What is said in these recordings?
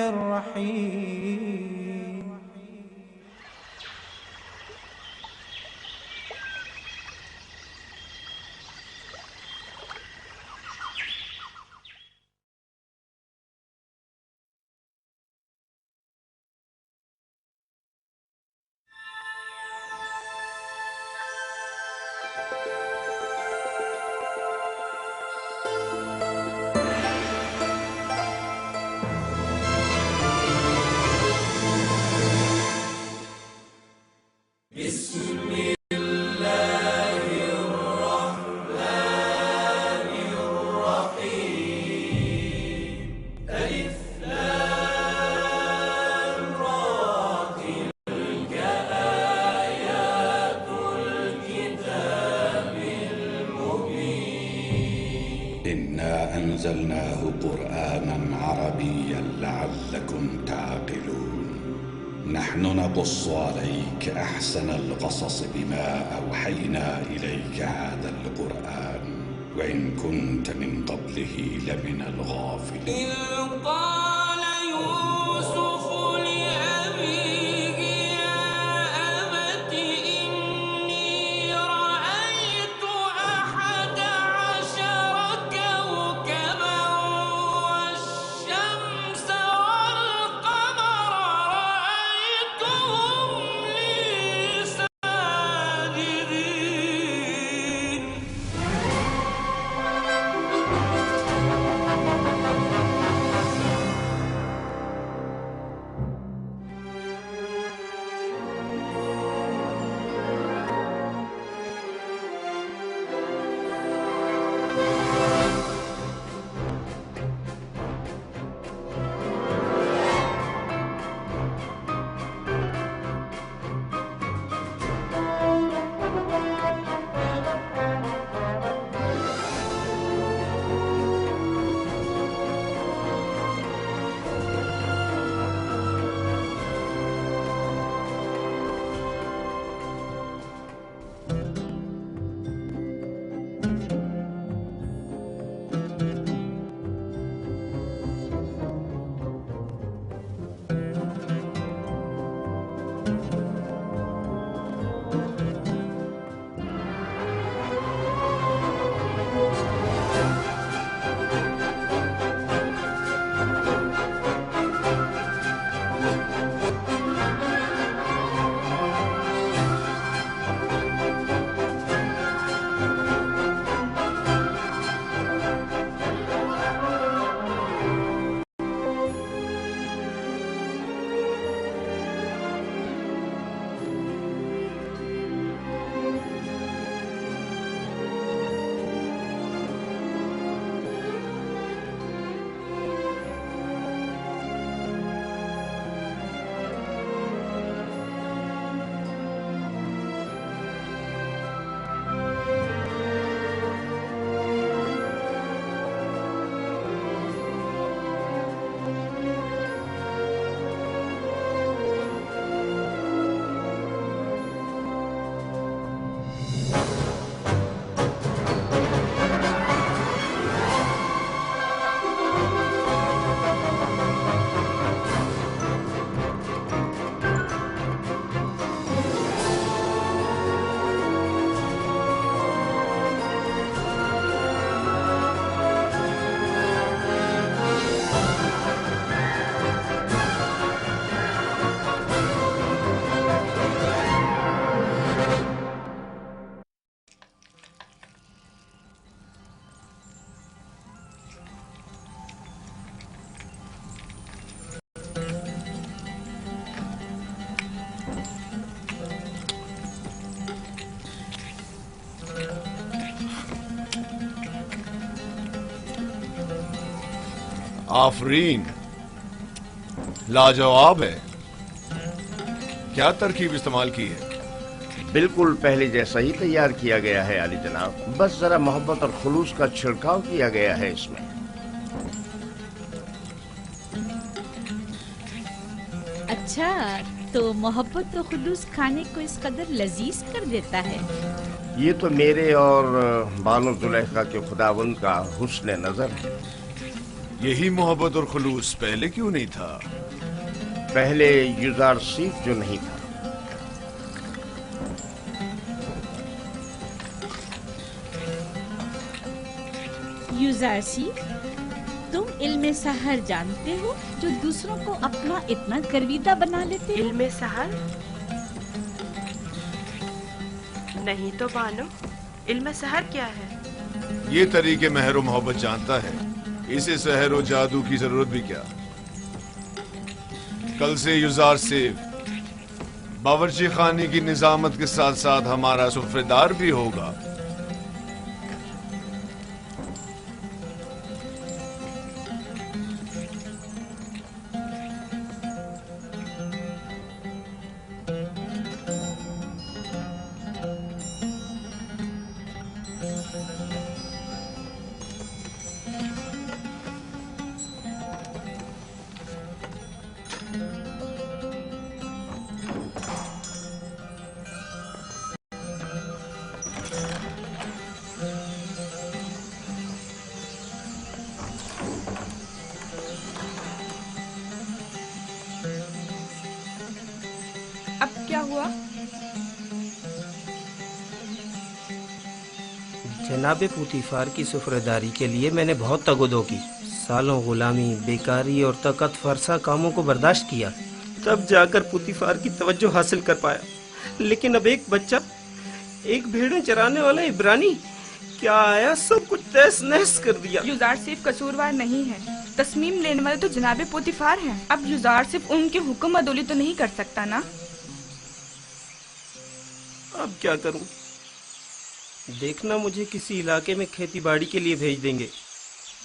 الرحيم. إنا أنزلناه قرآنا عربيا لعلكم تعقلون. نحن نقص عليك أحسن القصص بما أوحينا إليك هذا القرآن وإن كنت من قبله لمن الغافلين. آفرین، لاجواب ہے. کیا ترکیب استعمال کی ہے؟ بالکل پہلے جیسا ہی تیار کیا گیا ہے عالی جناب، بس ذرا محبت اور خلوص کا چھڑکاؤ کیا گیا ہے اس میں. اچھا، تو محبت و خلوص کھانے کو اس قدر لذیذ کر دیتا ہے. یہ تو میرے اور بانو زلیخا کے خداوند کا حسن نظر ہے. यही मोहब्बत और खुलूस पहले क्यों नहीं था? पहले युजारसीफ जो नहीं था। युजारसीफ, तुम इल्म सहर जानते हो जो दूसरों को अपना इतना गर्विदा बना लेते हो? इल्म सहर? नहीं तो बानो, इल्म सहर क्या है? ये तरीके महर और मोहब्बत जानता है, इसे सहर और जादू की जरूरत भी क्या? कल से युजारसीफ बावर्ची खाने की निजामत के साथ साथ हमारा सुफ्रेदार भी होगा। अब क्या हुआ? जनाब पुतीफार की सुफरदारी के लिए मैंने बहुत तगोदो की, सालों गुलामी, बेकारी और तकत फरसा कामों को बर्दाश्त किया, तब जाकर पुतीफार की तवज्जो हासिल कर पाया। लेकिन अब एक बच्चा, एक भेड़ें चराने वाला इब्रानी क्या आया, सब कुछ तहस नहस कर दिया। युजारसीफ कसूरवार नहीं है, तस्मीम लेने वाले तो जनाब पुतीफार हैं। अब युजारसीफ उनके हुक्म अदोली तो नहीं कर सकता ना? अब क्या करूं? देखना मुझे किसी इलाके में खेती बाड़ी के लिए भेज देंगे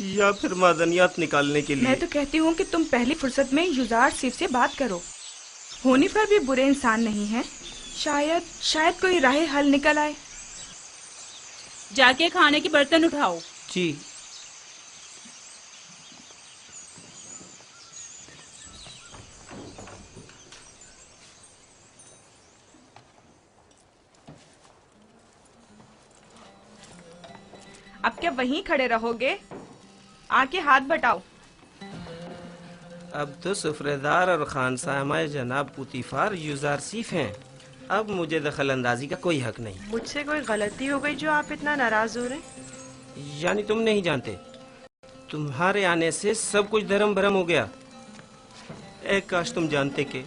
या फिर मादनियात निकालने के लिए। मैं तो कहती हूँ कि तुम पहली फुर्सत में युजारसीफ से बात करो। होनी पर भी बुरे इंसान नहीं है, शायद कोई राह हल निकल आए। जाके खाने की बर्तन उठाओ। जी। अब क्या वहीं खड़े रहोगे? आके हाथ बटाओ। अब तो सुफरेदार और खानसामा जनाब पुतीफार युजारसीफ हैं, अब मुझे दखल अंदाजी का कोई हक नहीं। मुझसे कोई गलती हो गई जो आप इतना नाराज हो रहे? यानी तुम नहीं जानते, तुम्हारे आने से सब कुछ धर्म भरम हो गया। ए काश तुम जानते कि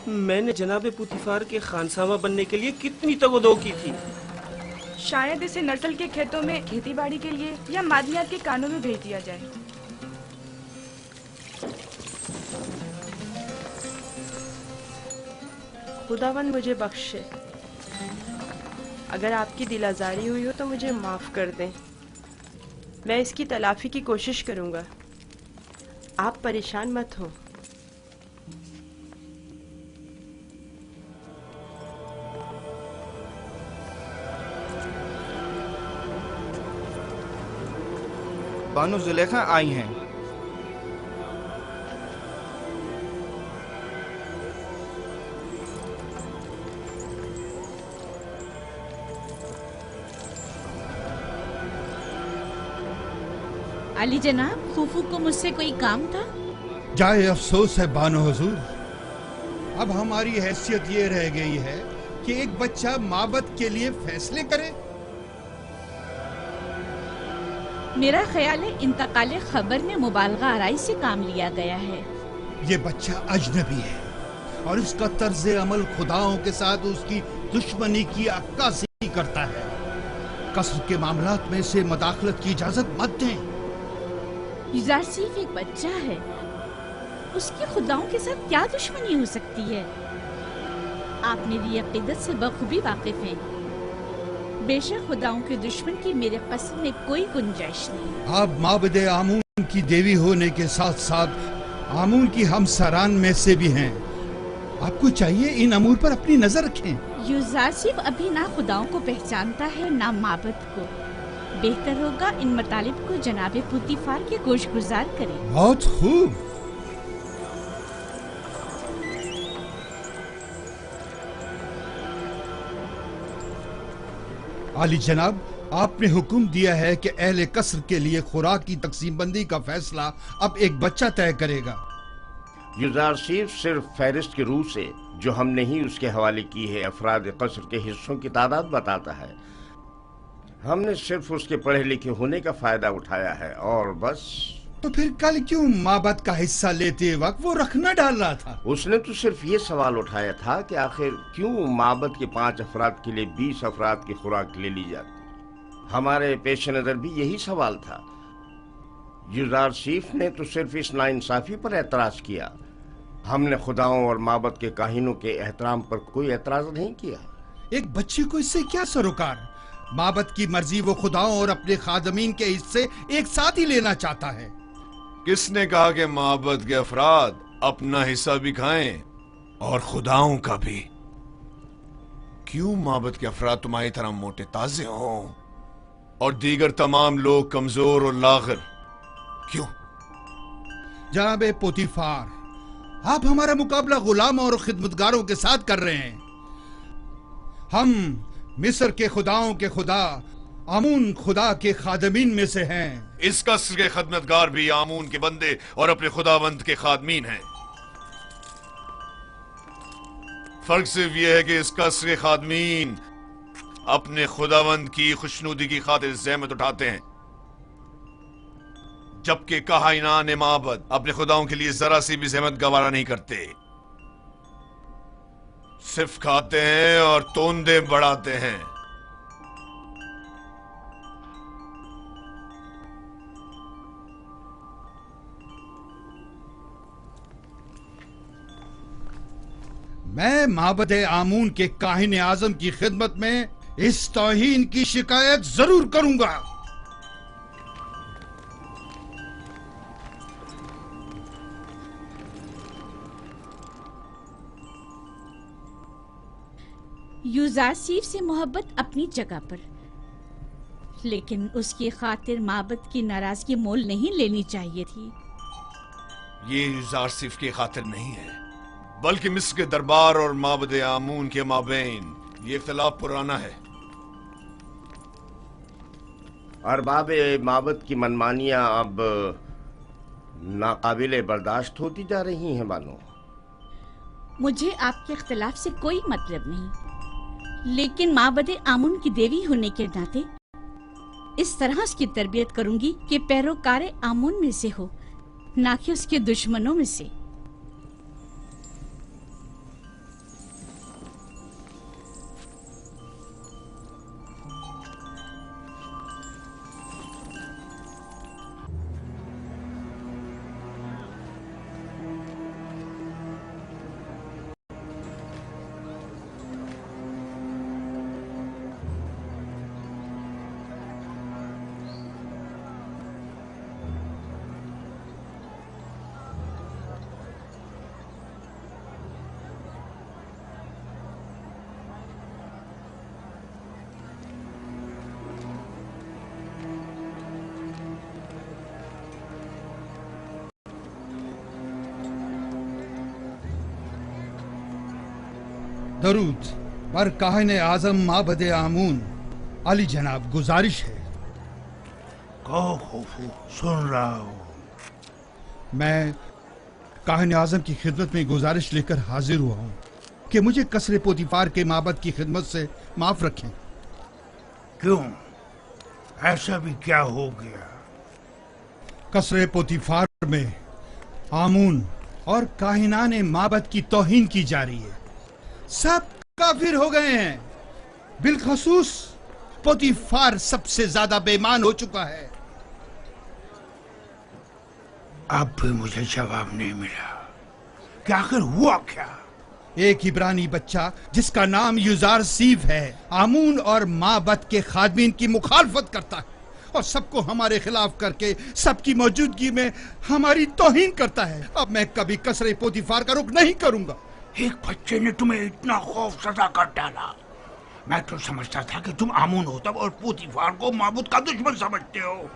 मैंने जनाब पुतीफार के खानसामा बनने के लिए कितनी तगोदो की थी। शायद इसे नस्ल के खेतों में खेती बाड़ी के लिए या मादनियात के कानों में भेज दिया जाए। खुदावन मुझे बख्शे, अगर आपकी दिल आज़ारी हुई हो तो मुझे माफ कर दें। मैं इसकी तलाफी की कोशिश करूंगा, आप परेशान मत हो। बानो जुलेखा आई हैं। अली जनाब, फूफू को मुझसे कोई काम था? जाए अफसोस है बानो हुजूर, अब हमारी हैसियत ये रह गई है कि एक बच्चा माबद के लिए फैसले करे। मेरा ख्याल है इंतकाले खबर में मुबालगा आराई से काम लिया गया है। ये बच्चा अजनबी है और इसका तर्ज अमल खुदाओं के साथ उसकी दुश्मनी की अक्कासी करता है। कसर के मामलात में से मदाखलत की इजाजत मत दें। युजारसीफ एक बच्चा है, उसकी खुदाओं के साथ क्या दुश्मनी हो सकती है? आप मेरी अकीदत से बखूबी वाकिफ हैं। बेशक खुदाओं के दुश्मन की मेरे कस्म में कोई गुंजाइश नहीं। आप माबद आमून की देवी होने के साथ साथ आमून की हमसरान में से भी हैं। आपको चाहिए इन अमूर पर अपनी नजर रखें। युजारसीफ अभी ना खुदाओं को पहचानता है ना माबद को। बेहतर होगा इन मतालिब को जनाबे पुतीफार के गोश गुजार करें। बहुत खूब। आली जनाब, آپ نے حکم دیا ہے کہ اہل قصر کے لیے خوراک کی تقسیم بندی کا فیصلہ اب ایک بچہ طے کرے گا۔ یوزارسیف صرف فہرست کی روح سے جو ہم نے ہی اس کے حوالے کی ہے افراد قصر کے حصوں کی تعداد بتاتا ہے۔ ہم نے صرف اس کے پڑھے لکھے ہونے کا فائدہ اٹھایا ہے اور بس۔ تو پھر کل کیوں معبد کا حصہ لیتے وقت وہ رکھنا ڈال رہا تھا؟ اس نے تو صرف یہ سوال اٹھایا تھا کہ آخر کیوں معبد کے 5 افراد کے لیے 20 افراد کی خوراک لے لی جاتی۔ ہمارے پیش نظر بھی یہی سوال تھا۔ یوزارسیف نے تو صرف اس ناانصافی پر اعتراض کیا۔ ہم نے خداؤں اور معبد کے کاہنوں کے احترام پر کوئی اعتراض نہیں کیا۔ ایک بچے کو اس سے کیا سروکار؟ معبد کی مرضی وہ خداؤں اور اپنے خادمین کے حصے ایک ساتھ ہی لینا چاہتا ہے۔ کس نے کہا کہ معبد کے افراد اپنا حصہ بھی کھائیں اور خداؤں کا بھی؟ کیوں معبد کے افراد تمہاری طرح موٹے تازے ہوں اور دیگر تمام لوگ کمزور اور لاغر؟ کیوں؟ جناب پوتیفار، آپ ہمارا مقابلہ غلاموں اور خدمتگاروں کے ساتھ کر رہے ہیں۔ ہم مصر کے خداؤں کے خدا آمون خدا کے خادمین میں سے ہیں۔ اس قصر کے خدمتگار بھی آمون کے بندے اور اپنے خداوند کے خادمین ہیں۔ فرق صرف یہ ہے کہ اس قصر کے خادمین اپنے خداوند کی خوشنودی کی خاطر زحمت اٹھاتے ہیں، جبکہ کاہنان معبد اپنے خداؤں کے لیے ذرا سی بھی زحمت گوارا نہیں کرتے، صرف کھاتے ہیں اور توندے بڑھاتے ہیں۔ میں معبد آمون کے کاہن اعظم کی خدمت میں اس توہین کی شکایت ضرور کروں گا۔ یوزارسیف سے محبت اپنی جگہ پر، لیکن اس کی خاطر معبد کی ناراضگی مول نہیں لینی چاہیے تھی۔ یہ یوزارسیف کی خاطر نہیں ہے، بلکہ مصر کے دربار اور معبد آمون کے مابین یہ اختلاف پرانا ہے۔ ارباب معبد کی منمانیاں اب ناقابل برداشت ہوتی جا رہی ہیں بانو۔ مجھے آپ کے اختلاف سے کوئی مطلب نہیں، لیکن معبد آمون کی دیوی ہونے کے ناطے اس طرح اس کی تربیت کروں گی کہ پیروکار آمون میں سے ہو، نہ کہ اس کے دشمنوں میں سے۔ درود بر کاہن اعظم معبد آمون۔ علی جناب، گزارش ہے۔ کہو خوفو، سن رہا ہوں۔ میں کاہن اعظم کی خدمت میں گزارش لے کر حاضر ہوا ہوں کہ مجھے قصر پوتیفار کے معبد کی خدمت سے معاف رکھیں۔ کیوں؟ ایسا بھی کیا ہو گیا؟ قصر پوتیفار میں آمون اور کاہنان معبد کی توہین کی جا رہی ہے۔ سب کافر ہو گئے ہیں، بالخصوص پوتیفار سب سے زیادہ بے ایمان ہو چکا ہے۔ اب بھی مجھے جواب نہیں ملا کہ آخر ہوا کیا؟ ایک عبرانی بچہ جس کا نام یوزارسیف ہے آمون اور معبد کے خادمین کی مخالفت کرتا ہے اور سب کو ہمارے خلاف کر کے سب کی موجودگی میں ہماری توہین کرتا ہے۔ اب میں کبھی قصر پوتیفار کا رخ نہیں کروں گا۔ ایک بچے نے تمہیں اتنا خوف زدہ کر ڈالا؟ میں تو سمجھتا تھا کہ تم آمون ہوتا اور پوتیفار کو معبود کا دشمن سمجھتے ہو۔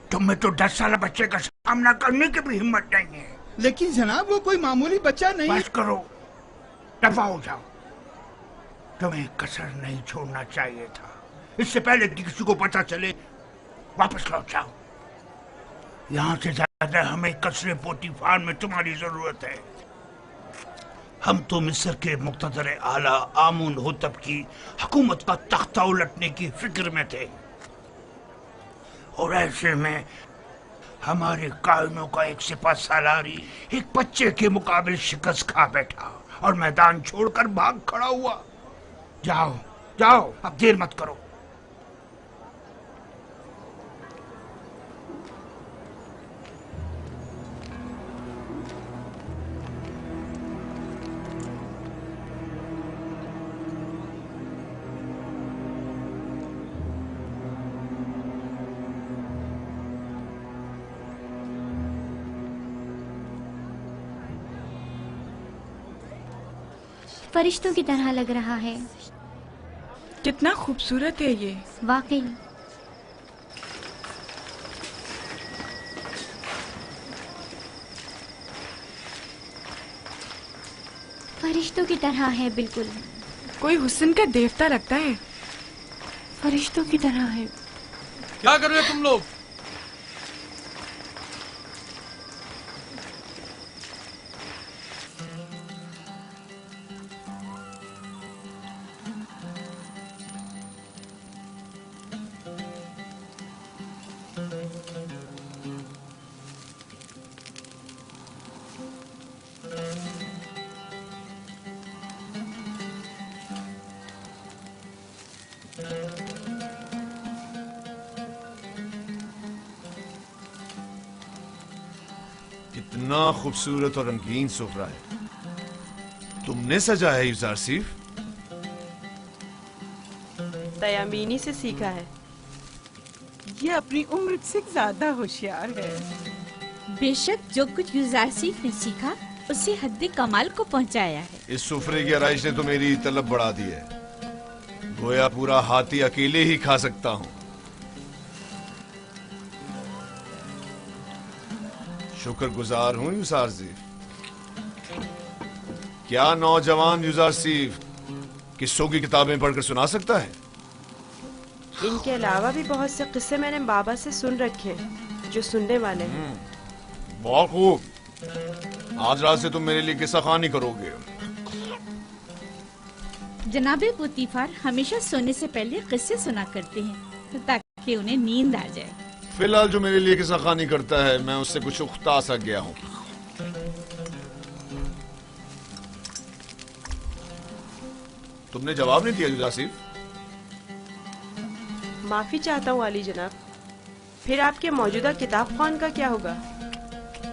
تم میں تو 10 سالہ بچے کا سامنا کرنے کی بھی ہمت نہیں ہے۔ لیکن جناب وہ کوئی معمولی بچہ نہیں۔ بس کرو، دفع ہو جاؤ۔ تمہیں قصر نہیں چھوڑنا چاہیے تھا، اس سے پہلے کہ کسی کو پتہ چلے واپس لوٹ جاؤ. یہاں سے زیادہ ہمیں قصر پوتیفار میں تمہاری ضرورت ہے. ہم تو مصر کے مقتدر اعلیٰ آمون ہوتب کی حکومت کا تختہ الٹنے کی فکر میں تھے، اور ایسے میں ہمارے کائنوں کا ایک سپہ سالاری ایک بچے کے مقابل شکست کھا بیٹھا اور میدان چھوڑ کر بھاگ کھڑا ہوا. جاؤ جاؤ، اب دیر مت کرو. فرشتوں کی طرح لگ رہا ہے. کتنا خوبصورت ہے یہ. واقعی. فرشتوں کی طرح ہے بالکل. کوئی حسن کا دیوتا لگتا ہے. فرشتوں کی طرح ہے. کیا کر رہے تم لوگ؟ کتنا خوبصورت اور رنگین سفرہ ہے. تم نے سجا ہے یوزارسیف؟ تیامینی سے سیکھا ہے. یہ اپنی عمر سے زیادہ ہوشیار ہے. بے شک جو کچھ یوزارسیف نے سیکھا اسے حد کمال کو پہنچایا ہے. اس سفرے کی آرائش نے تو میری طلب بڑھا دی ہے. گویا پورا ہاتھی اکیلے ہی کھا سکتا ہوں. شکر گزار ہوں یوزارسیف. کیا نوجوان یوزارسیف قصوں کی کتابیں پڑھ کر سنا سکتا ہے؟ ان کے علاوہ بھی بہت سے قصے میں نے بابا سے سن رکھے ہیں جو سننے والے ہیں. بہت خوب. آج رات سے تم میرے لیے قصہ خوانی کرو گے. جناب پوتیفار ہمیشہ سونے سے پہلے قصے سنا کرتے ہیں تاکہ انہیں نیند آ جائے. فی الحال جو میرے لیے قصہ خوانی کرتا ہے میں اس سے کچھ اختا سا گیا ہوں. تم نے جواب نہیں دیا یوزارسیف. معافی چاہتا ہوں عالی جناب. پھر آپ کے موجودہ کتاب خوان کا کیا ہوگا؟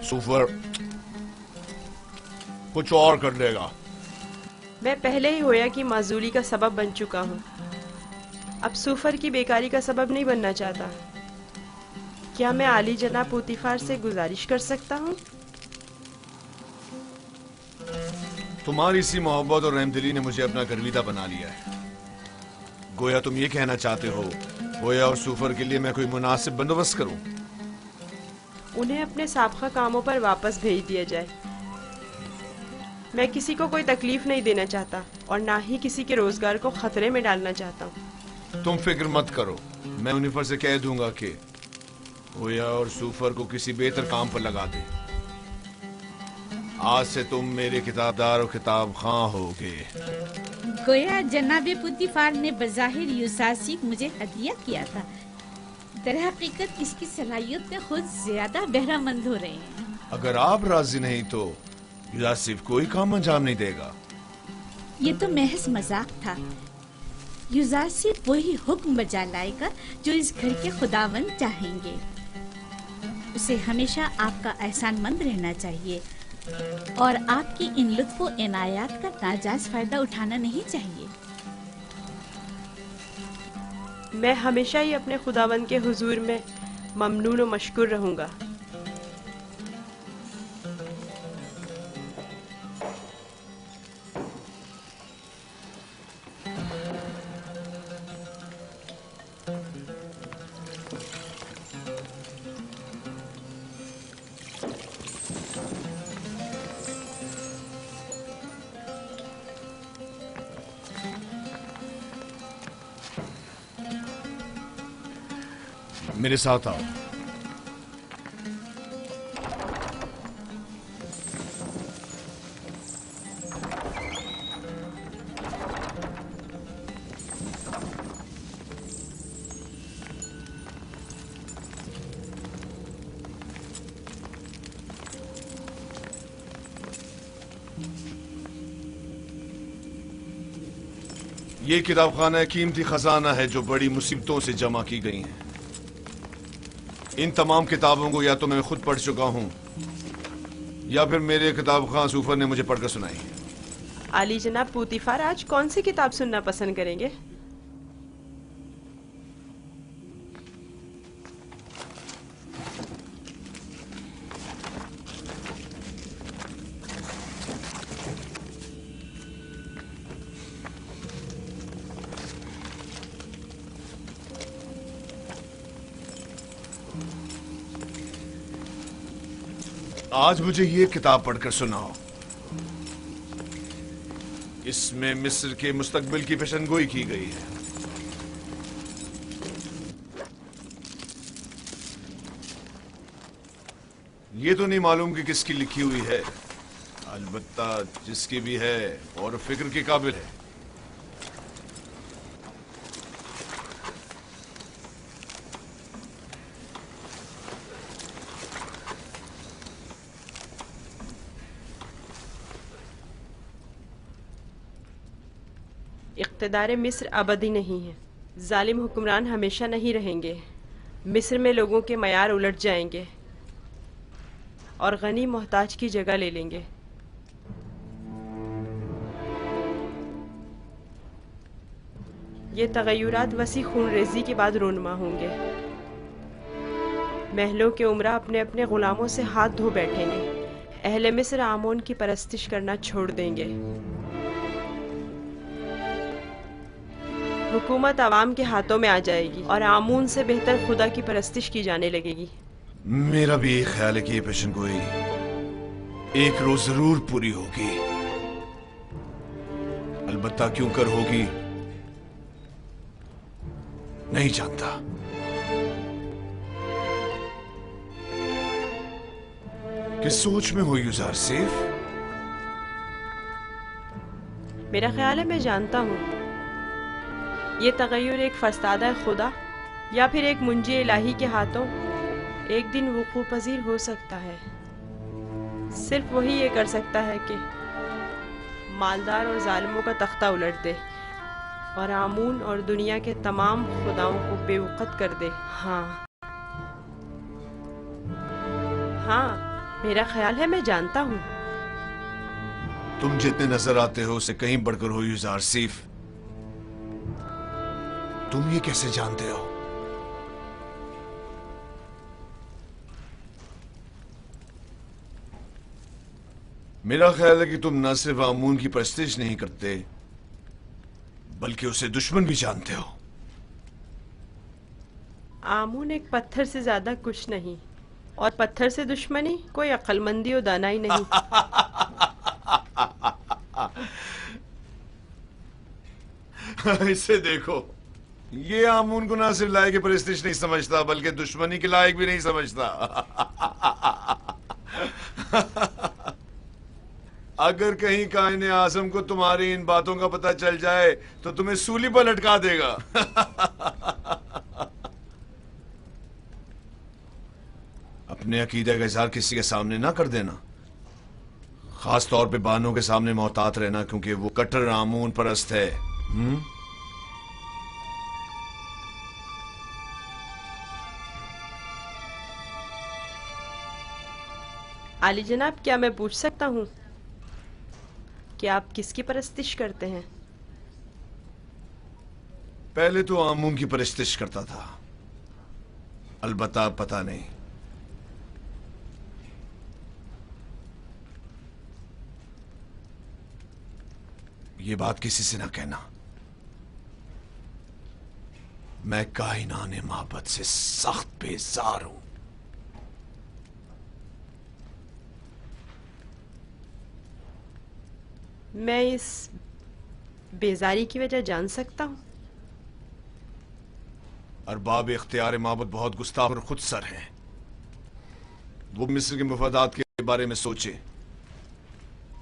سوفر کچھ اور کر لے گا. میں پہلے ہی ہویا کی معذوری کا سبب بن چکا ہوں. اب سوفر کی بیکاری کا سبب نہیں بننا چاہتا. کیا میں عالی جناب پوتیفار سے گزارش کر سکتا ہوں؟ تمہاری سی محبت اور رحم دلی نے مجھے اپنا گرویدہ بنا لیا ہے. گویا تم یہ کہنا چاہتے ہو گویا اور سوفر کے لیے میں کوئی مناسب بندوبست کروں. انہیں اپنے سابقہ کاموں پر واپس بھیج دیا جائے. میں کسی کو کوئی تکلیف نہیں دینا چاہتا اور نہ ہی کسی کے روزگار کو خطرے میں ڈالنا چاہتا ہوں. تم فکر مت کرو. میں انہیں سے کہہ دوں گا کہ گویا اور سوفر کو کسی بہتر کام پر لگا دے. آج سے تم میرے کتابدار و کتاب خواں ہوگے. گویا جناب پوتیفار نے بظاہر یوزارسیف مجھے ہدیہ کیا تھا. در حقیقت اس کی صلاحیت میں خود زیادہ بہرہ مند ہو رہے ہیں. اگر آپ راضی نہیں تو یوزارسیف کوئی کام انجام نہیں دے گا. یہ تو محض مذاق تھا. یوزارسیف وہی حکم بجا لائے گا جو اس گھر کے خداوند چاہیں گے. اسے ہمیشہ آپ کا احسان مند رہنا چاہیے اور آپ کی ان لطف و عنایات کا ناجائز فائدہ اٹھانا نہیں چاہیے. میں ہمیشہ ہی اپنے خداوند کے حضور میں ممنون و مشکور رہوں گا. मेरे साथ आओ। ये किताबखाना कीमती खजाना है जो बड़ी मुसीबतों से जमा की गई है। इन तमाम किताबों को या तो मैं खुद पढ़ चुका हूं या फिर मेरे किताबखान सूफर ने मुझे पढ़कर सुनाई। आली जनाब पूतीफार आज कौन सी किताब सुनना पसंद करेंगे? आज मुझे ये किताब पढ़कर सुनाओ। इसमें मिस्र के मुस्तकबिल की पेशनगोई की गई है। ये तो नहीं मालूम कि किसकी लिखी हुई है, अलबत्ता जिसकी भी है और फिक्र के काबिल है। इक़्तिदार मिस्र अबदी नहीं है। जालिम हुक्मरान हमेशा नहीं रहेंगे। मिस्र में लोगों के मयार उलट जाएंगे और गनी मोहताज की जगह ले लेंगे। ये तगय्युरात वसी खूनरेज़ी के बाद रोनमा होंगे। महलों के उमरा अपने अपने गुलामों से हाथ धो बैठेंगे। अहले मिस्र आमोन की परस्तिश करना छोड़ देंगे। हुकूमत आवाम के हाथों में आ जाएगी और आमून से बेहतर खुदा की परस्तिश की जाने लगेगी। मेरा भी एक ख्याल है कि ये पेशनगोई एक रोज जरूर पूरी होगी। अलबत्ता क्यों कर होगी नहीं जानता। किस सोच में हो यूज़र सेफ? मेरा ख्याल है मैं जानता हूँ। ये तगय्युर एक फस्तादा खुदा या फिर एक मुंजी इलाही के हाथों एक दिन वुकू पजीर हो सकता है। सिर्फ वही ये कर सकता है कि मालदार और जालिमों का तख्ता उलट दे और आमून और दुनिया के तमाम खुदाओं को बेवकत कर दे। हाँ, मेरा ख्याल है मैं जानता हूँ। तुम जितने नजर आते हो उससे कहीं बढ़कर हो यूज़र सेफ। तुम ये कैसे जानते हो? मेरा ख्याल है कि तुम न सिर्फ आमून की परस्तिश नहीं करते बल्कि उसे दुश्मन भी जानते हो। आमून एक पत्थर से ज्यादा कुछ नहीं और पत्थर से दुश्मनी कोई अक्लमंदी और दानाई नहीं। इसे देखो, ये आमून को ना सिर्फ लायक की परस्तिश नहीं समझता बल्कि दुश्मनी के लायक भी नहीं समझता। अगर कहीं कायने आज़म को तुम्हारी इन बातों का पता चल जाए तो तुम्हें सूली पर लटका देगा। अपने अकीदे का इज़हार किसी के सामने ना कर देना, खास तौर पे बानों के सामने मोहतात रहना, क्योंकि वो कट्टर आमून परस्त है। आली जनाब, क्या मैं पूछ सकता हूँ कि आप किसकी परस्तिश करते हैं? पहले तो आमून की परस्तिश करता था, अलबत्ता पता नहीं। ये बात किसी से ना कहना। मैं कायनाने मोहब्बत से सख्त बेजार हूं। मैं इस बेजारी की वजह जान सकता हूँ? ارباب اختیار معبد بہت گستاخ اور خود سر ہیں. وہ مصر کے مفادات کے بارے میں سوچے،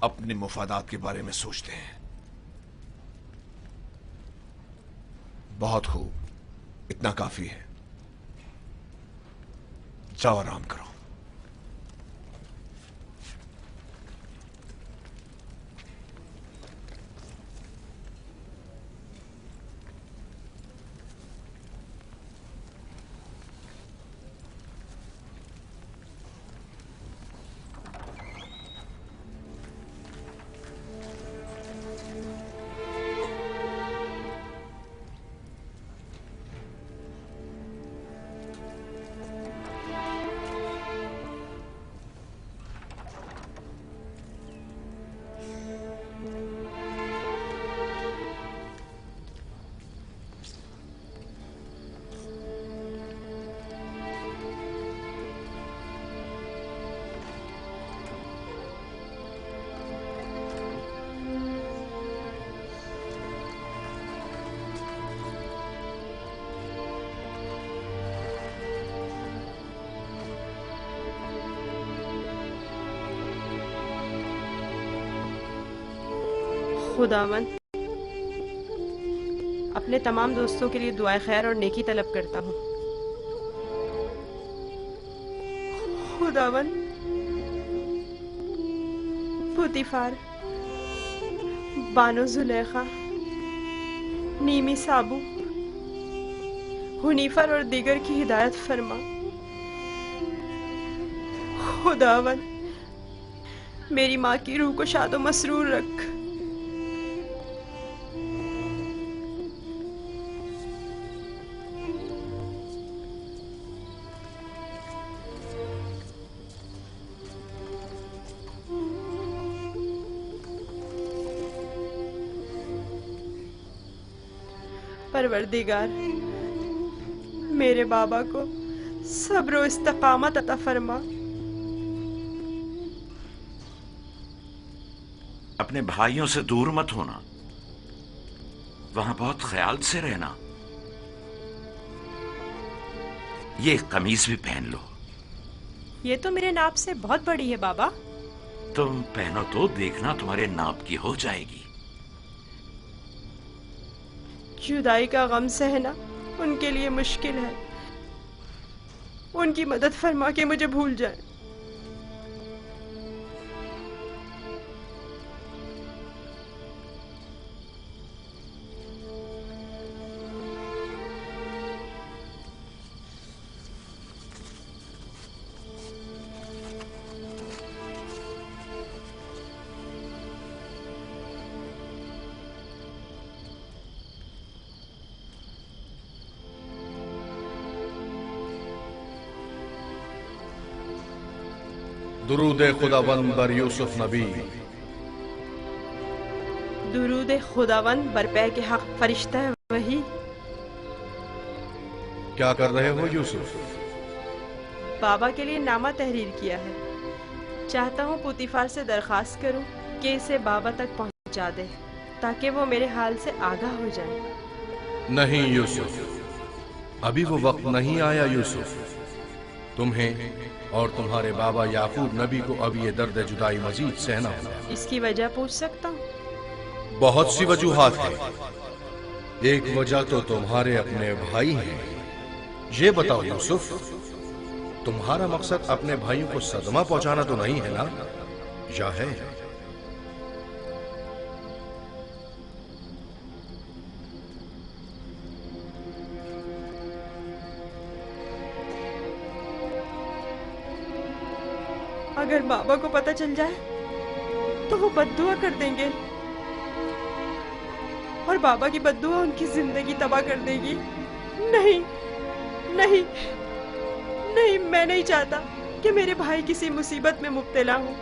اپنے مفادات کے بارے میں سوچتے ہیں. بہت خوب، اتنا کافی ہے. جاؤ آرام کرو. خداوند، اپنے تمام دوستوں کے لیے دعائے خیر اور نیکی طلب کرتا ہوں. خداوند، پوتیفار، بانو زلیخا، نیمی سابو، حنیفر اور دیگر کی ہدایت فرما. خداوند، میری ماں کی روح کو شاد و مسرور رکھ. پروردگار، میرے بابا کو صبر و استقامت عطا فرما. اپنے بھائیوں سے دور مت ہونا، وہاں بہت خیال سے رہنا. یہ قمیض بھی پہن لو. یہ تو میرے ناپ سے بہت بڑی ہے بابا. تم پہنو تو دیکھنا تمہارے ناپ کی ہو جائے گی. جدائی کا غم سہنا ان کے لیے مشکل ہے. ان کی مدد فرما کے مجھے بھول جائے. درود خداوند بر یوسف نبی. درود خداوند بر پیک حق فرشتہ وحی. کیا کر رہے ہو یوسف؟ بابا کے لیے نامہ تحریر کیا ہے. چاہتا ہوں پوتیفار سے درخواست کروں کہ اسے بابا تک پہنچا دے تاکہ وہ میرے حال سے آگاہ ہو جائے. نہیں یوسف، ابھی وہ وقت نہیں آیا یوسف. تمہیں اور تمہارے بابا یعقوب نبی کو اب یہ درد جدائی مزید سہنا ہوگا. اس کی وجہ پوچھ سکتا ہوں؟ بہت سی وجوہات ہیں. ایک وجہ تو تمہارے اپنے بھائی ہیں. یہ بتاؤ یوسف، تمہارا مقصد اپنے بھائیوں کو صدمہ پہنچانا تو نہیں ہے نا، یا ہے؟ اگر بابا کو پتہ چل جائے تو وہ بددعا کر دیں گے اور بابا کی بددعا ان کی زندگی تباہ کر دے گی. نہیں نہیں نہیں، میں نہیں چاہتا کہ میرے بھائی کسی مصیبت میں مبتلا ہوں.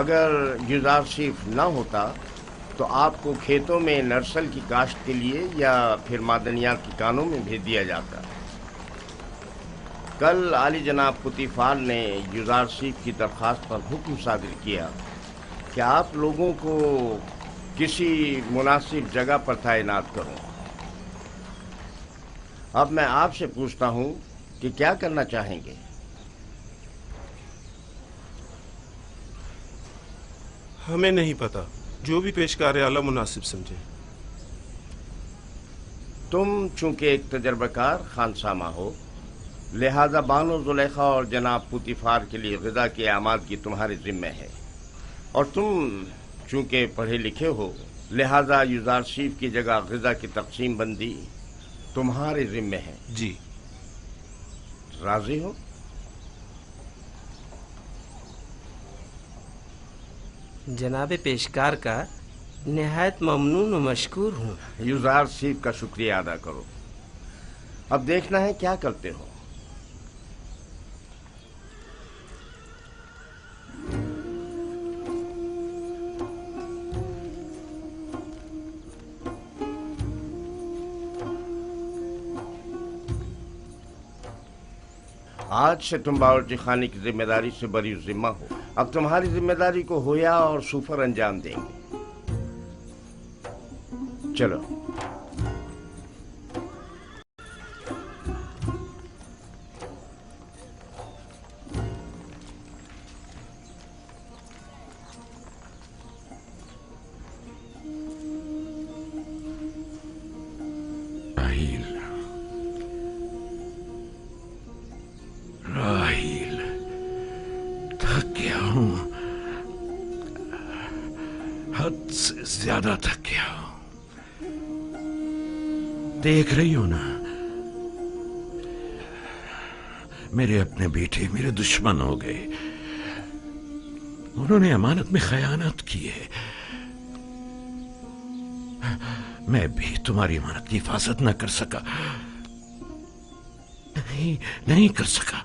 اگر یوزارشیف نہ ہوتا تو آپ کو کھیتوں میں نرسل کی کاشت کے لیے یا پھر معدنیات کی کانوں میں بھیج دیا جاتا. कल आली जनाब पुतीफार ने युजारसीफ की दरख्वास्त पर हुक्म सादिर किया कि आप लोगों को किसी मुनासिब जगह पर तैनात करूं। अब मैं आपसे पूछता हूं कि क्या करना चाहेंगे? हमें नहीं पता, जो भी पेशकार आला मुनासिब समझे। तुम चूंकि एक तजर्बाकार खानसामा हो, लिहाजा बानो जुलेखा और जनाब पुतीफार के लिए ग़िज़ा की आमादगी तुम्हारे ज़िम्मे है, और तुम चूंकि पढ़े लिखे हो, लिहाजा युजारसीफ की जगह ग़िज़ा की तकसीम बंदी तुम्हारे ज़िम्मे है। जी। राज़ी हो? जनाब पेशकार का निहायत ममनून और मशकूर हूँ। युजारसीफ का शुक्रिया अदा करो। अब देखना है क्या करते हो। आज से तुम बावर्ची खाने की जिम्मेदारी से बरी जिम्मा हो। अब तुम्हारी जिम्मेदारी को होया और सुफर अंजाम देंगे। चलो। राहील, थक गया हूं, हद से ज्यादा थक गया हूं। देख रही हो ना, मेरे अपने बेटे मेरे दुश्मन हो गए। उन्होंने अमानत में खयानत की है। मैं भी तुम्हारी अमानत की हिफाजत न कर सका, नहीं कर सका।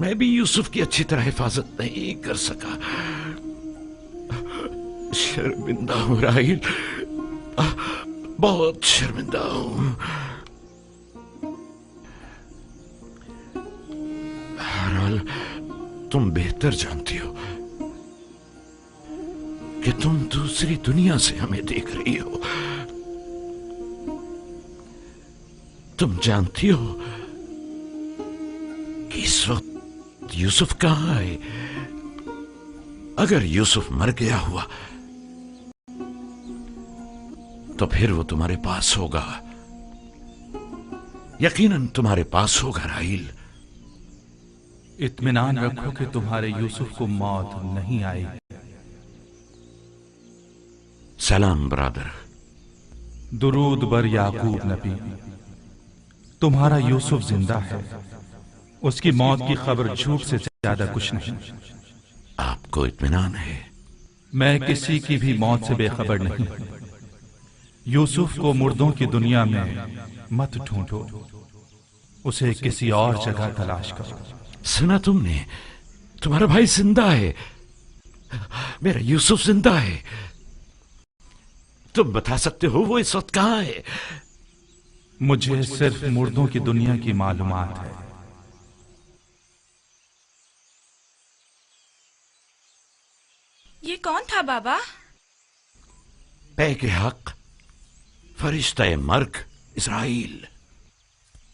मैं भी यूसुफ की अच्छी तरह हिफाजत नहीं कर सका। शर्मिंदा हूं राहील, बहुत शर्मिंदा हूं। बहरहाल तुम बेहतर जानती हो कि तुम दूसरी दुनिया से हमें देख रही हो। तुम जानती हो कि इस वक्त यूसुफ कहां है। अगर यूसुफ मर गया हुआ तो फिर वो तुम्हारे पास होगा, यकीनन तुम्हारे पास होगा राहील। इत्मीनान रखो कि तुम्हारे यूसुफ को मौत नहीं आएगी। सलाम ब्रदर। दुरूद बर याकूब नबी। तुम्हारा यूसुफ जिंदा है, उसकी मौत की खबर झूठ से ज्यादा कुछ नहीं। आपको इत्मीनान है? मैं किसी की भी मौत से बेखबर नहीं। यूसुफ को मुर्दों की दुनिया में मत ढूंढो, उसे किसी और जगह तलाश करो। सुना तुमने? तुम्हारा भाई जिंदा है, मेरा यूसुफ जिंदा है। तुम बता सकते हो वो इस वक्त कहां है? मुझे सिर्फ मुर्दों की दुनिया की मालूमात है। ये कौन था बाबा? पैके हक, फरिश्ता मर्ग इस्राइल।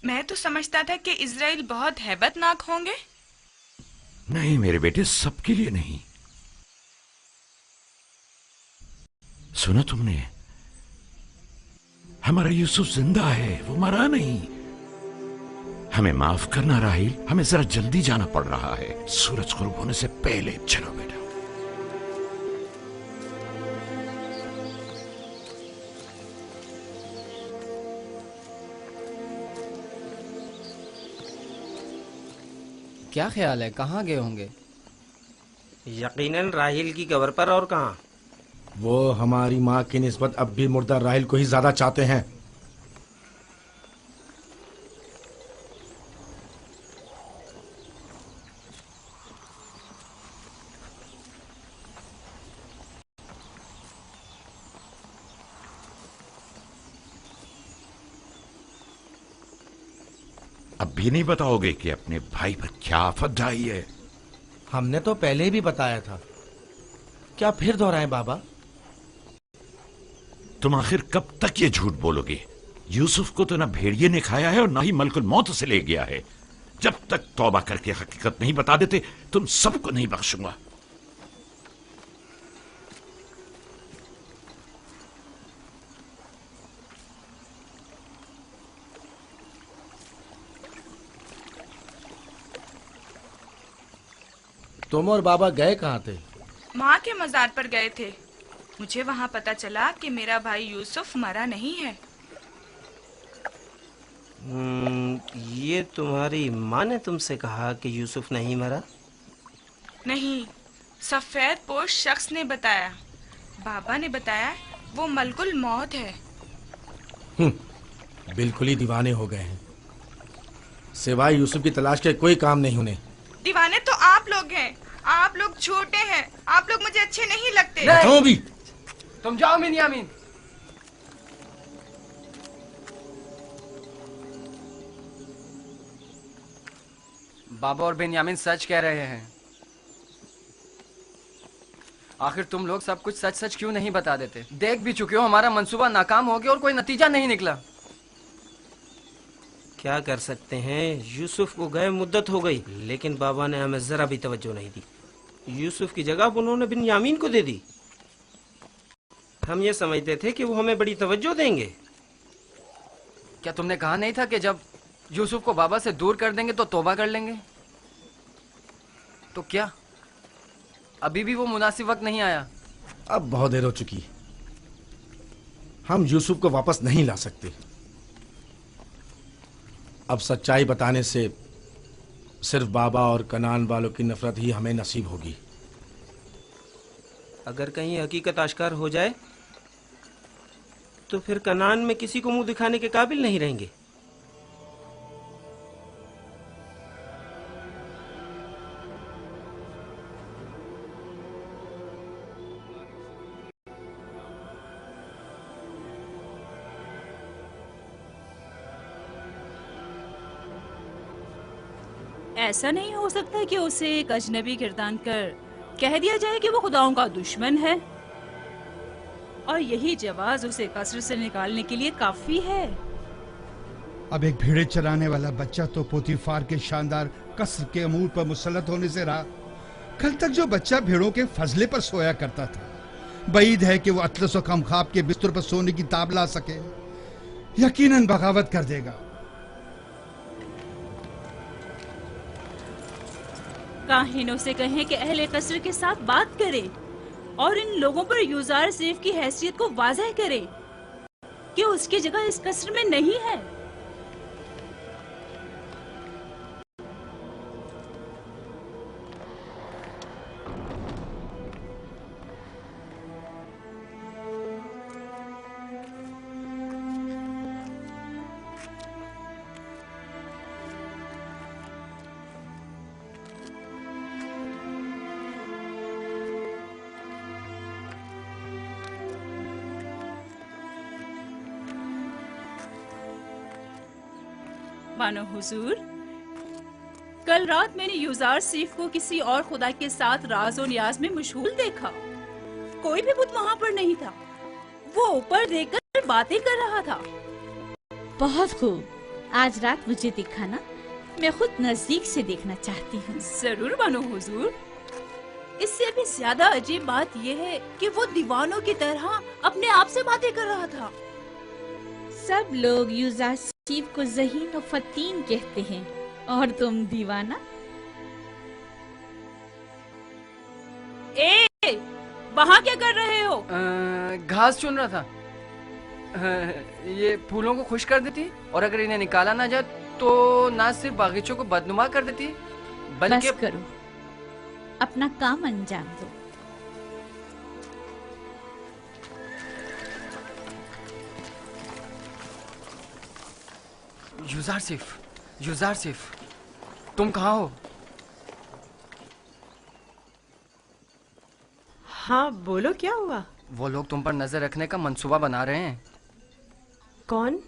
मैं तो समझता था कि इजराइल बहुत हैबतनाक होंगे। नहीं मेरे बेटे, सबके लिए नहीं। सुना तुमने? हमारा यूसुफ जिंदा है, वो मरा नहीं। हमें माफ करना राहील, हमें जरा जल्दी जाना पड़ रहा है। सूरज गुरूब होने से पहले चलो बेटा। क्या ख्याल है, कहाँ गए होंगे? यकीनन राहील की कब्र पर, और कहाँ। वो हमारी माँ की निस्बत अब भी मुर्दा राहील को ही ज्यादा चाहते हैं। अब भी नहीं बताओगे कि अपने भाई पर क्या आफत ढाई है? हमने तो पहले भी बताया था, क्या फिर दोहराएं बाबा? तुम आखिर कब तक ये झूठ बोलोगे? यूसुफ को तो ना भेड़िए ने खाया है और ना ही मलकुल मौत से ले गया है। जब तक तौबा करके हकीकत नहीं बता देते तुम सबको नहीं बख्शूंगा। तुम और बाबा गए कहाँ थे? माँ के मजार पर गए थे। मुझे वहाँ पता चला कि मेरा भाई यूसुफ मरा नहीं है। ये तुम्हारी माँ ने तुमसे कहा कि यूसुफ नहीं मरा? नहीं, सफेद पोश शख्स ने बताया। बाबा ने बताया वो मलकुल मौत है। बिल्कुल ही दीवाने हो गए हैं। सिवाय यूसुफ की तलाश के कोई काम नहीं उन्हें। दीवाने तो आप लोग हैं। आप लोग छोटे हैं। आप लोग मुझे अच्छे नहीं लगते। तुम भी। तुम जाओ बिन्यामीन। बाबा और बिन्यामीन सच कह रहे हैं। आखिर तुम लोग सब कुछ सच सच क्यों नहीं बता देते? देख भी चुके हो हमारा मंसूबा नाकाम हो गया और कोई नतीजा नहीं निकला। क्या कर सकते हैं, यूसुफ को गए मुद्दत हो गई, लेकिन बाबा ने हमें जरा भी तवज्जो नहीं दी। यूसुफ की जगह उन्होंने बिन्यामीन को दे दी। हम ये समझते थे कि वो हमें बड़ी तवज्जो देंगे। क्या तुमने कहा नहीं था कि जब यूसुफ को बाबा से दूर कर देंगे तो तौबा कर लेंगे? तो क्या अभी भी वो मुनासिब वक्त नहीं आया? अब बहुत देर हो चुकी। हम यूसुफ को वापस नहीं ला सकते। अब सच्चाई बताने से सिर्फ बाबा और कनान वालों की नफरत ही हमें नसीब होगी। अगर कहीं हकीकत आश्कार हो जाए तो फिर कनान में किसी को मुंह दिखाने के काबिल नहीं रहेंगे। ऐसा नहीं हो सकता कि उसे एक अजनबी गिरदान कर कह दिया जाए कि वो खुदाओं का दुश्मन है और यही जवाज उसे कसर से निकालने के लिए काफी है। अब एक भेड़े चराने वाला बच्चा तो पोतीफार के शानदार कसर के अमूर पर मुसल्लत होने से रहा। कल तक जो बच्चा भेड़ों के फजले पर सोया करता था, बईद है कि वो अतलस और कमखाब के बिस्तर पर सोने की ताब ला सके। यकीनन बगावत कर देगा। काहिनों से कहें कि अहले कसर के साथ बात करें और इन लोगों पर यूजार सेफ की हैसियत को वाज़ह करें कि उसकी जगह इस कसर में नहीं है। मानो हुजूर, कल रात मैंने यूजार सीफ को किसी और खुदा के साथ राज और नियाज में मशगूल देखा। कोई भी बुत वहाँ पर नहीं था। वो ऊपर देखकर बातें कर रहा था। बहुत खूब, आज रात मुझे दिखाना, मैं खुद नजदीक से देखना चाहती हूँ। जरूर मानो हुजूर। इससे भी ज्यादा अजीब बात यह है कि वो दीवानों की तरह अपने आप से बातें कर रहा था। सब लोग यूजार सीफ को ज़हीन और फतीन कहते हैं और तुम दीवाना। वहाँ क्या कर रहे हो? घास चुन रहा था। ये फूलों को खुश कर देती और अगर इन्हें निकाला ना जाए तो ना सिर्फ बागीचों को बदनुमा कर देती बल्कि बस करो, अपना काम अंजाम दो। यूजार सिफ, तुम कहाँ हो? हाँ बोलो, क्या हुआ? वो लोग तुम पर नजर रखने का मंसूबा बना रहे हैं। कौन?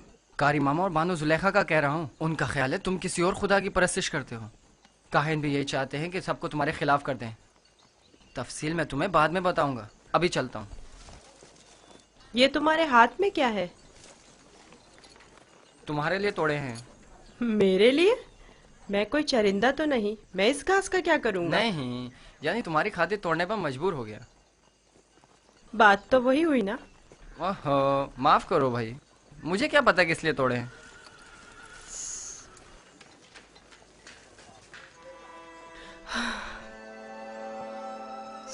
कारी मामा और बानो जुलेखा का कह रहा हूँ। उनका ख्याल है तुम किसी और खुदा की परस्तिश करते हो। काहिन भी यही चाहते हैं कि सबको तुम्हारे खिलाफ कर दें। तफसील मैं तुम्हें बाद में बताऊंगा, अभी चलता हूँ। ये तुम्हारे हाथ में क्या है? तुम्हारे लिए तोड़े हैं। मेरे लिए? मैं कोई चरिंदा तो नहीं, मैं इस घास का क्या करूंगा? नहीं, यानी तुम्हारी खातिर तोड़ने पर मजबूर हो गया। बात तो वही हुई ना। ओहो, माफ करो भाई, मुझे क्या पता किस लिए तोड़े हैं।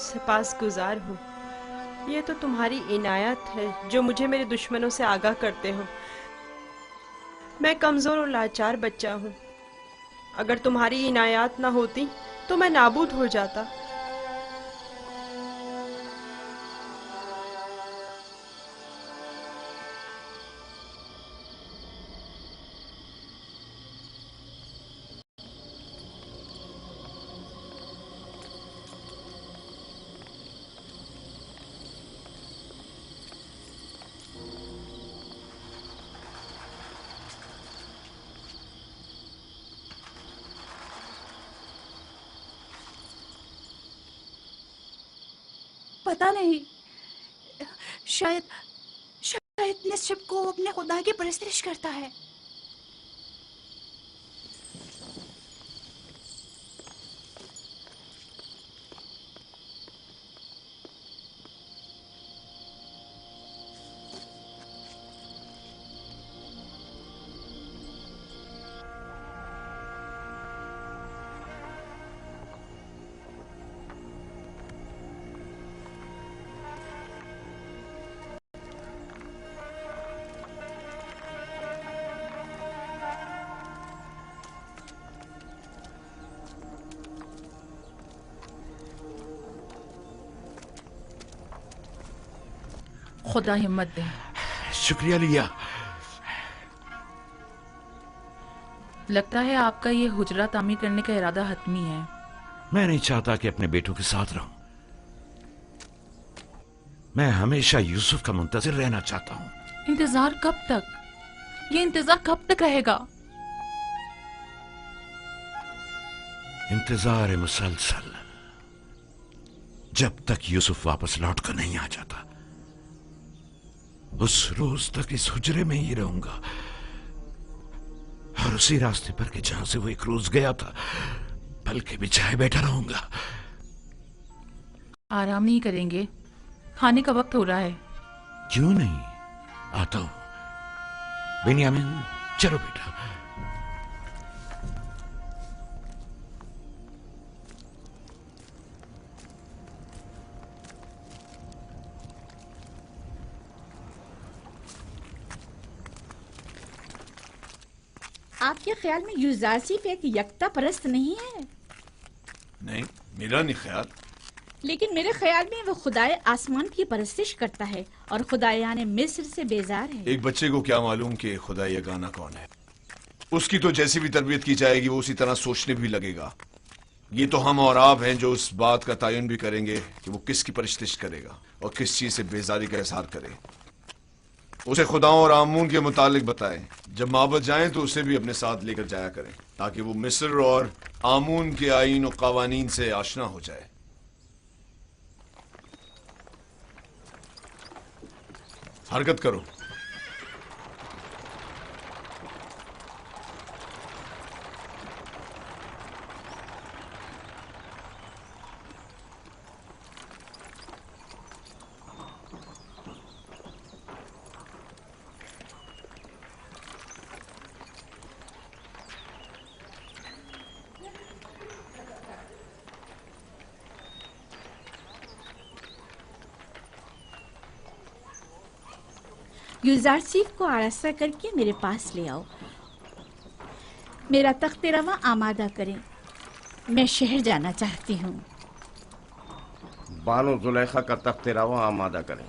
सिपासगुजार हूँ। ये तो तुम्हारी इनायत है जो मुझे मेरे दुश्मनों से आगाह करते हो। मैं कमजोर और लाचार बच्चा हूँ। अगर तुम्हारी इनायत ना होती तो मैं नाबूद हो जाता। पता नहीं, शायद निश्चित को अपने खुदा की परस्तिश करता है। खुदा हिम्मत दे। शुक्रिया लिया। लगता है आपका ये हुजरा तामीर करने का इरादा हतमी है। मैं नहीं चाहता कि अपने बेटों के साथ रहूं। मैं हमेशा यूसुफ का मुंतजिर रहना चाहता हूं। इंतजार कब तक? ये इंतजार कब तक रहेगा? इंतजार मुसलसल, जब तक यूसुफ वापस लौट कर नहीं आ जाता। उस रोज तक इस हुजरे में ही रहूंगा और उसी रास्ते पर के जहां से वो एक रोज गया था पलके बिछाए बैठा रहूंगा। आराम नहीं करेंगे? खाने का वक्त हो रहा है। क्यों नहीं, आता हूं। बेनियामिन, चलो बेटा। आपके ख्याल में यूजारसीफ एक यकता परस्त नहीं है? नहीं, मेरा नहीं ख्याल। लेकिन मेरे ख्याल में वो खुदाए आसमान की परस्तिश करता है और खुदायाने मिस्र से बेजार है। एक बच्चे को क्या मालूम कि खुदा ये गाना कौन है। उसकी तो जैसी भी तरबियत की जाएगी वो उसी तरह सोचने भी लगेगा। ये तो हम और आप हैं जो उस बात का तयन भी करेंगे कि वो किसकी परस्तिश करेगा और किस चीज से बेजारी का इजहार करे। उसे खुदाओं और आमून के मुतालिक बताएं। जब माबद जाएं तो उसे भी अपने साथ लेकर जाया करें ताकि वो मिस्र और आमून के आईन और कवानीन से आशना हो जाए। हरकत करो। यूजारसीफ को आरास्ता करके मेरे पास ले आओ। मेरा तख्त रवा आमादा करें। मैं शहर जाना चाहती हूँ। बानो जुलेखा का तख्त रवा आमादा करें।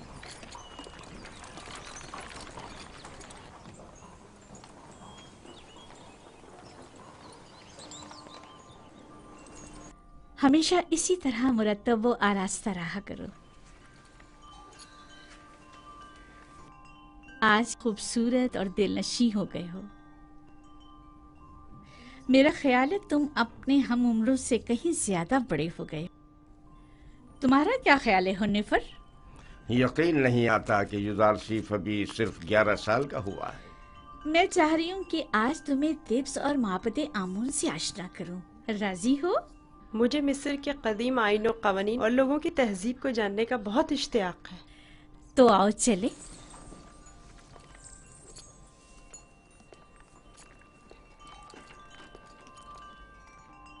हमेशा इसी तरह मुरत्तब व आरास्ता रहा करो। आज खूबसूरत और दिलनशी हो गए हो। मेरा ख्याल है तुम अपने हम उम्रों से कहीं ज्यादा बड़े हो गए। तुम्हारा क्या ख्याल है हुन्निफर? यकीन नहीं आता कि युजारसीफ अभी सिर्फ 11 साल का हुआ है। मैं चाह रही हूँ कि आज तुम्हें तिब्स और माबद आमून से आशना करूँ। राजी हो? मुझे मिस्र के कदीम आईन और कवानीन और लोगों की तहजीब को जानने का बहुत इश्तियाक है। तो आओ चले।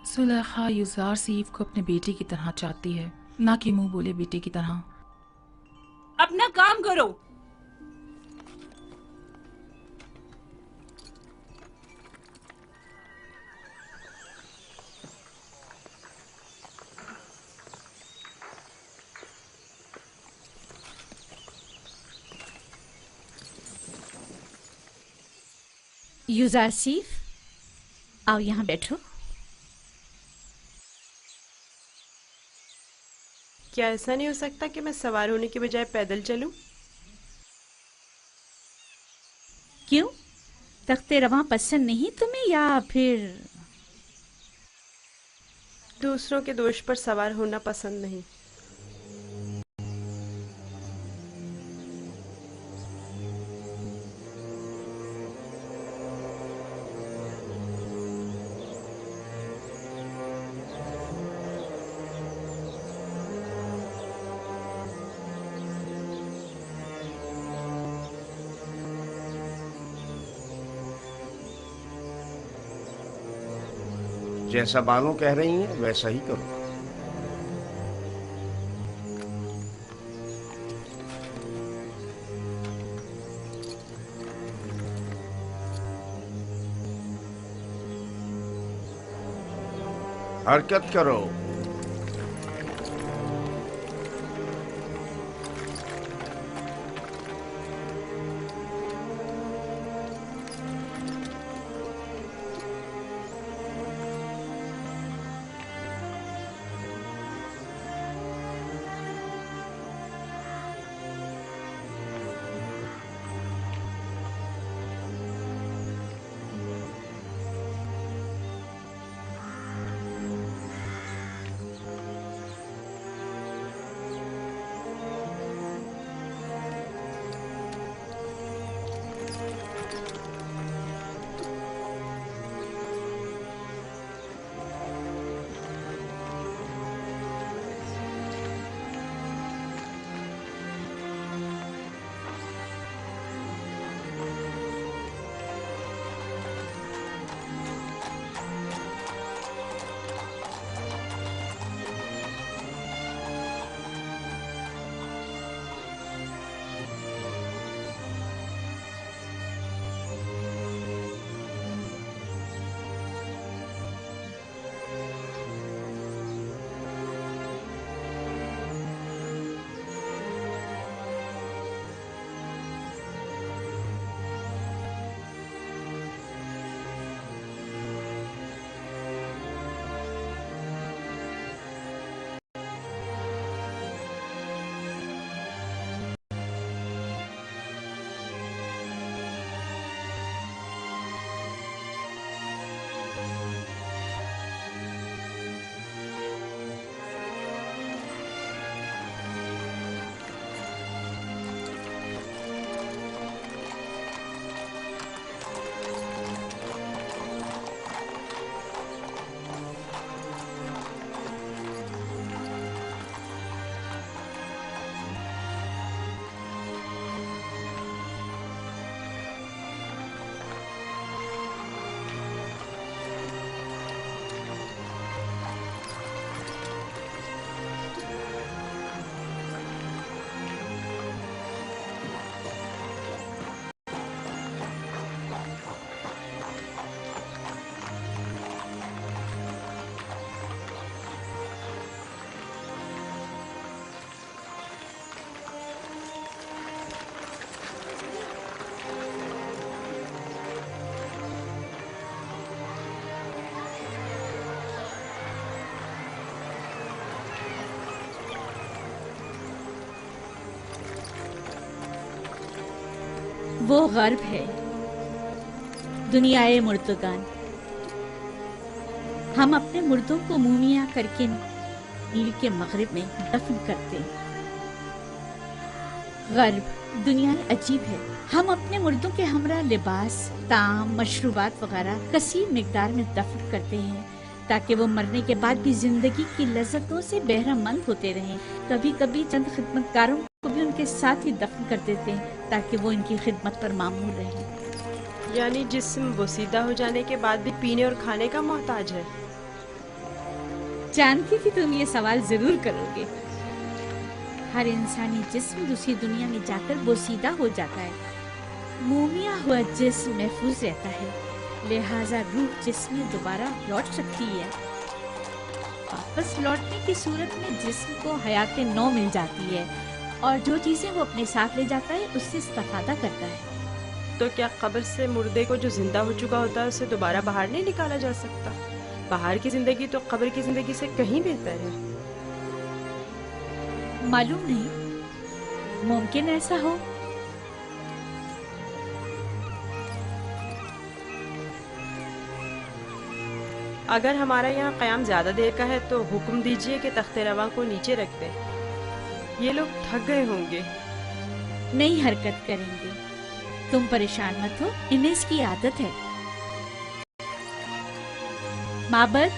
सुलेखा युजारसीफ को अपने बेटे की तरह चाहती है, ना कि मुंह बोले बेटे की तरह। अपना काम करो। युजारसीफ, आओ यहाँ बैठो। क्या ऐसा नहीं हो सकता कि मैं सवार होने के बजाय पैदल चलूं? क्यों? तख्ते रवां पसंद नहीं तुम्हें, या फिर दूसरों के दोष पर सवार होना पसंद नहीं? जैसा बानो कह रही हैं वैसा ही करो। हरकत करो। वो गर्ब है, दुनियाए मुर्दगान। हम अपने मुर्दों को मूमिया करके नील के मगरिब में दफन करते हैं। गर्ब दुनिया अजीब है। हम अपने मुर्दों के हमरा लिबास, ताम, मशरूबात वगैरह कसीर मिकदार में दफन करते हैं ताकि वो मरने के बाद भी जिंदगी की लज्जतों से बहरामंद होते रहें। कभी कभी चंद खिदमतकारों को भी उनके साथ ही दफन कर देते हैं ताकि वो इनकी खिदमत पर मामूल रहें। यानी जिस्म बोसीदा हो जाने के बाद भी पीने और खाने का मोहताज है। जानती थी तुम ये सवाल जरूर करोगे। हर इंसानी जिस्म दूसरी दुनिया में जाकर बोसीदा हो जाता है। मोमिया हुआ जिस्म महफूज रहता है, लिहाजा रूह जिस्म में दोबारा लौट सकती है। वापस लौटने की सूरत में जिस्म को हयात नौ मिल जाती है और जो चीजें वो अपने साथ ले जाता है उससे इस्तेफादा करता है। तो क्या कब्र से मुर्दे को जो जिंदा हो चुका होता है उसे दोबारा बाहर नहीं निकाला जा सकता? बाहर की जिंदगी तो कब्र की जिंदगी से कहीं बेहतर है। मालूम नहीं, मुमकिन ऐसा हो। अगर हमारा यहाँ क़याम ज्यादा देर का है तो हुक्म दीजिए कि तख्ते रवा को नीचे रख दें। ये लोग थक गए होंगे। नहीं हरकत करेंगे, तुम परेशान मत हो, इन्हें इसकी आदत है। माबद